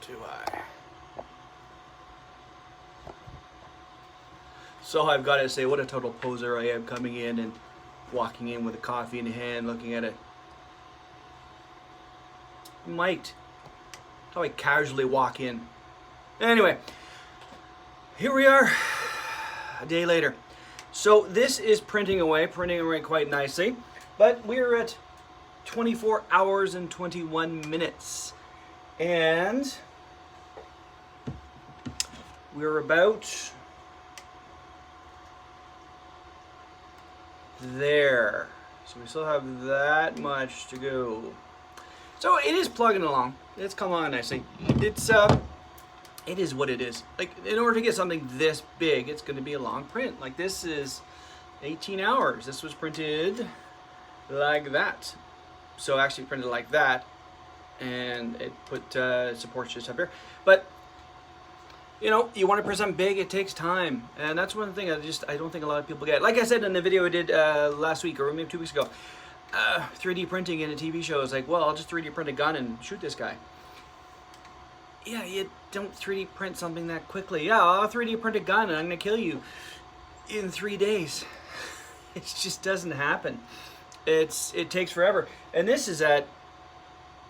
too high. So I've got to say, what a total poser I am, coming in and walking in with a coffee in hand, looking at it. Mic'd. How I casually walk in. Anyway, here we are, a day later. So this is printing away quite nicely, but we're at 24 hours and 21 minutes. And we're about there. So we still have that much to go. So it is plugging along. It's come on nicely. It is what it is. Like, in order to get something this big, it's going to be a long print. Like, this is 18 hours. This was printed like that. So actually printed like that, and it put supports just up here. But you know, you want to print something big, it takes time, and that's one thing I don't think a lot of people get. Like I said in the video I did last week, or maybe 2 weeks ago, 3D printing in a TV show is like, well, I'll just 3D print a gun and shoot this guy. Yeah, you don't 3D print something that quickly. Yeah, I'll 3D print a gun and I'm gonna kill you in 3 days. It just doesn't happen. It takes forever, and this is at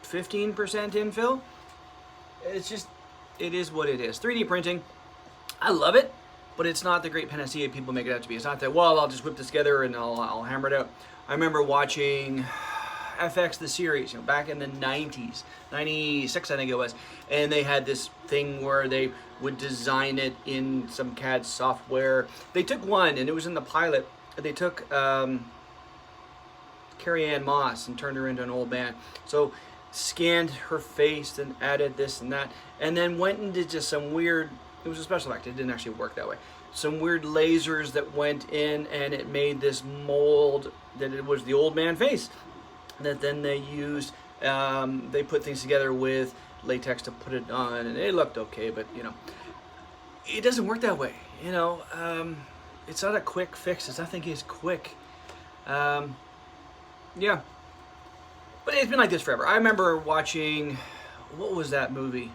15% infill. It's just, it is what it is. 3D printing, I love it, but it's not the great panacea people make it out to be. It's not that, well, I'll just whip this together and I'll hammer it out. I remember watching FX the series, you know, back in the 90s, 96 I think it was, and they had this thing where they would design it in some CAD software. They took one, and it was in the pilot, they took Carrie Ann Moss and turned her into an old man. So scanned her face and added this and that, and then went and did just some weird, it was a special effect, it didn't actually work that way, some weird lasers that went in, and it made this mold that it was the old man face, that then they used, they put things together with latex to put it on, and it looked okay, but you know, it doesn't work that way, you know. It's not a quick fix. It's nothing is quick. Yeah, but it's been like this forever. I remember watching, what was that movie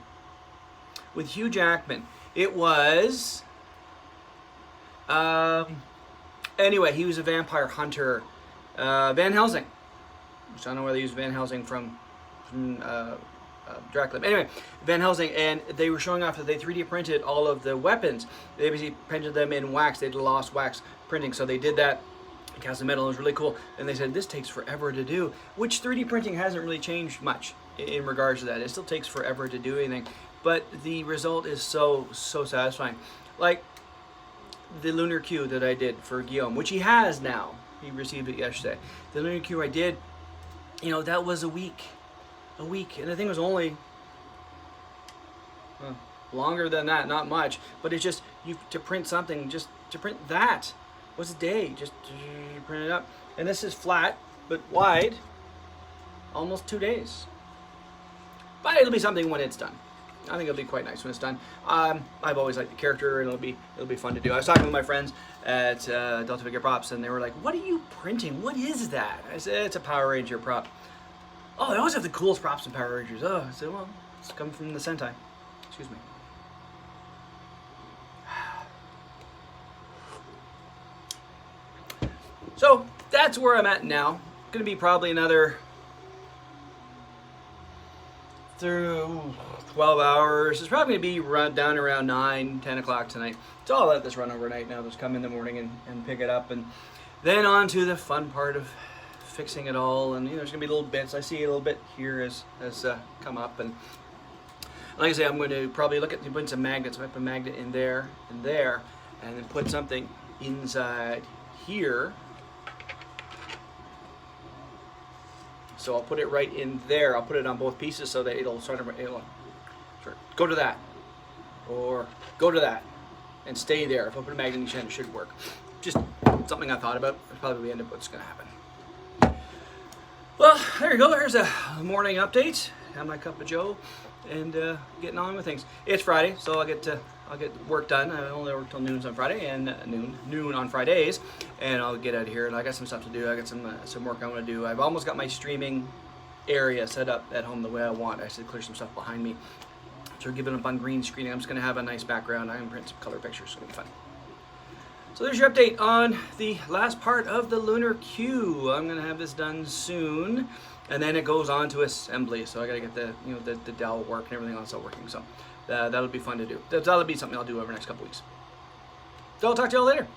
with Hugh Jackman? It was, anyway, he was a vampire hunter, Van Helsing. So I don't know whether he used Van Helsing from Dracula. Anyway, Van Helsing, and they were showing off that they 3D printed all of the weapons. They basically printed them in wax. They lost wax printing, so they did that. Cast the metal, it was really cool, and they said this takes forever to do, which 3D printing hasn't really changed much in regards to that. It still takes forever to do anything, but the result is so satisfying. Like the Lunar Q that I did for Guillaume, which he has now. He received it yesterday. The Lunar Q I did, you know, that was a week, and the thing was only longer than that, not much, but it's just, you to print something, just to print that was a day, just print it up. And this is flat but wide, almost 2 days. But it'll be something when it's done. I think it'll be quite nice when it's done. I've always liked the character, and it'll be fun to do. I was talking with my friends at Delta Figure Props, and they were like, "What are you printing? What is that?" I said, "It's a Power Ranger prop." "Oh, they always have the coolest props in Power Rangers." Oh, I said, "Well, it's coming from the Sentai." Excuse me. So that's where I'm at now. Gonna be probably another 12 hours. It's probably gonna be down around 9, 10 o'clock tonight. So I'll let this run overnight now. Just come in the morning and pick it up, and then on to the fun part of fixing it all. And you know, there's gonna be little bits. I see a little bit here has come up, and like I say, I'm going to probably look at putting some magnets. I might put a magnet in there and there, and then put something inside here. So I'll put it right in there. I'll put it on both pieces so that it'll go to that, or go to that, and stay there. If I put a magnet in each end, it should work. Just something I thought about. It'll probably end up what's going to happen. Well, there you go. There's a morning update. Have my cup of Joe, and getting on with things. It's Friday, so I'll get work done. I only work till noon on Friday, and noon on Fridays, and I'll get out of here. And I got some stuff to do. I got some work I want to do. I've almost got my streaming area set up at home the way I want. I should clear some stuff behind me, So we're giving up on green screening. I'm just going to have a nice background. I'm going to print some color pictures. It's going to be fun. So there's your update on the last part of the Lunar Q. I'm going to have this done soon. And then it goes on to assembly. So I got to get the, you know, the dowel work and everything else working. So that'll be fun to do. That'll be something I'll do over the next couple weeks. So I'll talk to y'all later.